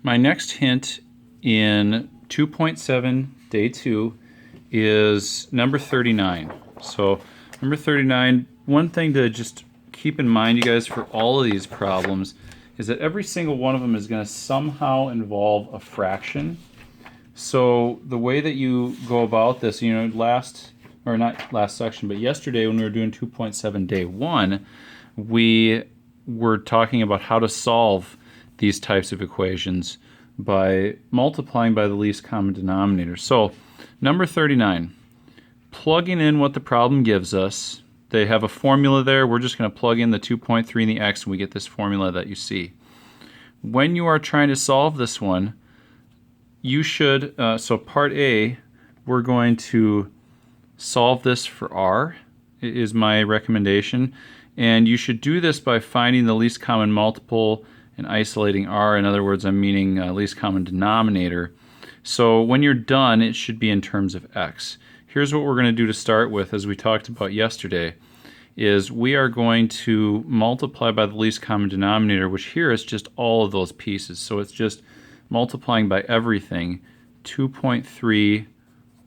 My next hint in 2.7 day 2 is number 39. So number 39, one thing to just keep in mind, you guys, for all of these problems is that every single one of them is going to somehow involve a fraction. So the way that you go about this, not last section, but yesterday when we were doing 2.7 day 1, we were talking about how to solve these types of equations by multiplying by the least common denominator. So number 39, plugging in what the problem gives us. They have a formula there. We're just going to plug in the 2.3 and the x, and we get this formula that you see. When you are trying to solve this one, you should, so part A, we're going to solve this for r, is my recommendation. And you should do this by finding the least common multiple and isolating r. In other words, I'm meaning least common denominator. So when you're done, it should be in terms of x. Here's what we're going to do to start with, as we talked about yesterday, is we are going to multiply by the least common denominator, which here is just all of those pieces. So it's just multiplying by everything, 2.3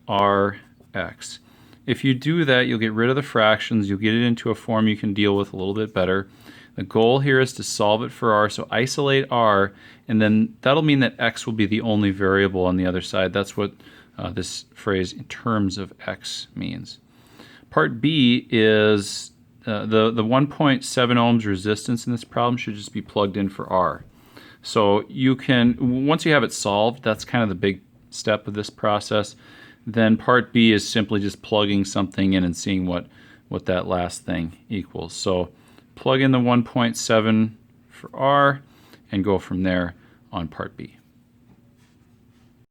rx. If you do that, you'll get rid of the fractions. You'll get it into a form you can deal with a little bit better. The goal here is to solve it for r, so isolate r, and then that'll mean that x will be the only variable on the other side. That's what this phrase in terms of x means. Part B is the 1.7 ohms resistance in this problem should just be plugged in for r. So you can, once you have it solved, that's kind of the big step of this process. Then part B is simply just plugging something in and seeing what that last thing equals. So plug in the 1.7 for r and go from there on part B.